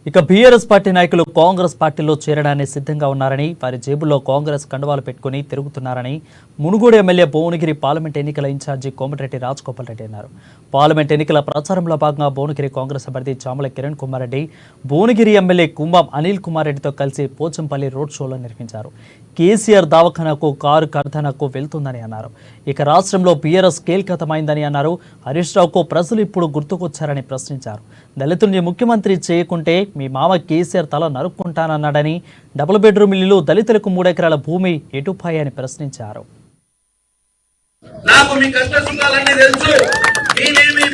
ఇక BRS party నాయకులు కాంగ్రెస్ పార్టీలో చేరడానికి సిద్ధంగా ఉన్నారని, వారి జేబుల్లో కాంగ్రెస్ కండువాలు పెట్టుకుని తిరుగుతున్నారని మునుగోడు ఎమ్మెల్యే భువనగిరి పార్లమెంట్ ఎన్నికల ఇన్ఛార్జి కోమటిరెడ్డి రాజగోపాల్ రెడ్డి అన్నారు. పార్లమెంట్ ఎన్నికల ప్రచారంలో భాగంగా భువనగిరి కాంగ్రెస్ అభ్యర్థి చామల కిరణ్ కుమార్ రెడ్డి భువనగిరి ఎమ్మెల్యే కుంభం అనిల్ కుమార్ రెడ్డితో కలిసి పోచంపల్లి రోడ్ షోలో నిర్వహించారు. కేసీఆర్ దవాఖానాకు కారు కర్ధనకు వెళ్తుందని అన్నారు. ఇక రాష్ట్రంలో బీఆర్ఎస్ కీలకతమైందని అన్నారు. హరీష్ రావుకు ప్రజలు ఇప్పుడు గుర్తుకొచ్చారని ప్రశ్నించారు. దళితుల్ని ముఖ్యమంత్రి చేయకుంటే మీ మామ కేసీఆర్ తల నరుక్కుంటానన్నాడని, డబుల్ బెడ్రూమ్ ఇల్లు, దళితులకు 3 ఎకరాల భూమి ఎటుపాయని ప్రశ్నించారు. నాకు మీ కష్ట సుఖాలన్నీ తెలుసు. నేనేమి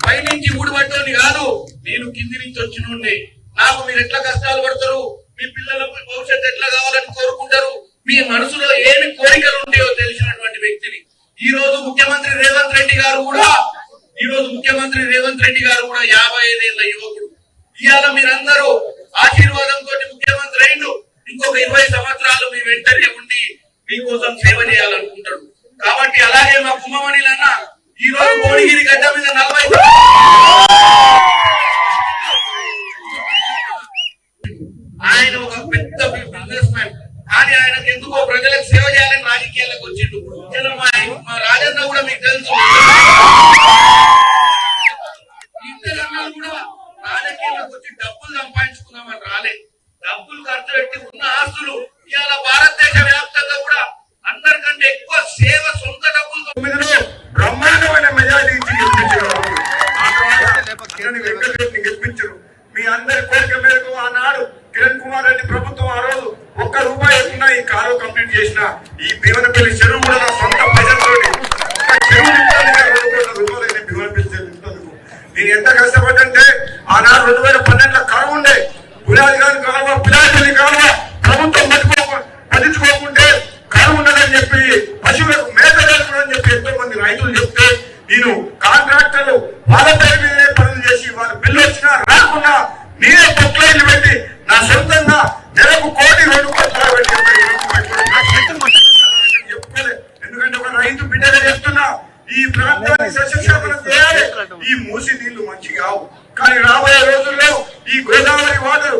పైనుంచి ఊడిపడ్డోని కాదు, నేను కింది నుంచి వచ్చినోడిని. నాకు మీరు ఎట్లా కష్టాలు పడతారు, మీ పిల్లలకు భవిష్యత్తు ఎట్లా కావాలని కోరుకుంటారు, మీ మనసులో ఏమి కోరికలు ఉంటాయో తెలిసినటువంటి వ్యక్తిని. ఈ రోజు ముఖ్యమంత్రి రేవంత్ రెడ్డి గారు కూడా 55 ఏళ్ల యువకుడు. ఇవాళ మీరందరూ ఆశీర్వాదంతో ముఖ్యమంత్రి అయిండు. ఇంకొక 20 సంవత్సరాలు మీ వెంటనే ఉండి మీకోసం సేవ చేయాలనుకుంటాడు. కాబట్టి అలాగే మా కుంభమణిలన్న ఈ రోజు భువనగిరి గడ్డ మీద 40 ఆయన ఒక పెద్ద బిజినెస్ మ్యాన్, కానీ ఆయనకు ఎందుకో ప్రజలకు సేవ చేయాలని రాజకీయాలకు వచ్చిండు. మా రాజన్న కూడా మీకు తెలుసు, ఇద్దరన్నాలు కూడా రాజకీయాలకు వచ్చి డబ్బులు సంపాదించుకుందామని రాలే. డబ్బులు ఖర్చు పెట్టి ఉన్న ఆస్తులు ఇవాళ భారతదేశ వ్యాప్తంగా కూడా అందరికంటే ఎక్కువ సేవ సొంత డబ్బులతో బ్రహ్మాండమైన మెజారిటీ గెలిపించారు. మీ అందరి కోరిక మేరకు ఆనాడు కిరణ్ కుమార్ రెడ్డి ప్రభుత్వం ఆ రోజు ₹1 ఎక్కువ ఈ కారు కంప్లీట్ చేసిన ఈ భీమనపల్లి చెరువు కూడా నా సొంత ప్రజలతో నేను ఎంత కష్టపడ్డంటే ఆనాడు 2012లో కరువు ఉండే, పునాది గారి కాలువ, పిలాపల్లి కాలువ ప్రభుత్వం పట్టించుకోకుంటే కరువు ఉన్నదని చెప్పి పశువులకు మేత కలుపునని చెప్పి ఎంతో మంది రైతులు చెప్తే నేను కాంట్రాక్టర్లు వాళ్ళ పేరు మీదనే పనులు చేసి వాళ్ళ బిల్లు వచ్చినా రాకున్నా నేనే పొట్లైన్లు పెట్టి నా సొంతంగా నెలకు ₹1 కోటి పెట్టి చెప్పుకోలే. ఎందుకంటే ఒక రైతు బిడ్డగా చెప్తున్నా, ఈ ప్రాంతాన్ని సస్యశ్యామలం చేయాలి. ఈ మూసి నీళ్లు మంచి కావు, కానీ రాబోయే రోజుల్లో ఈ గోదావరి వాటర్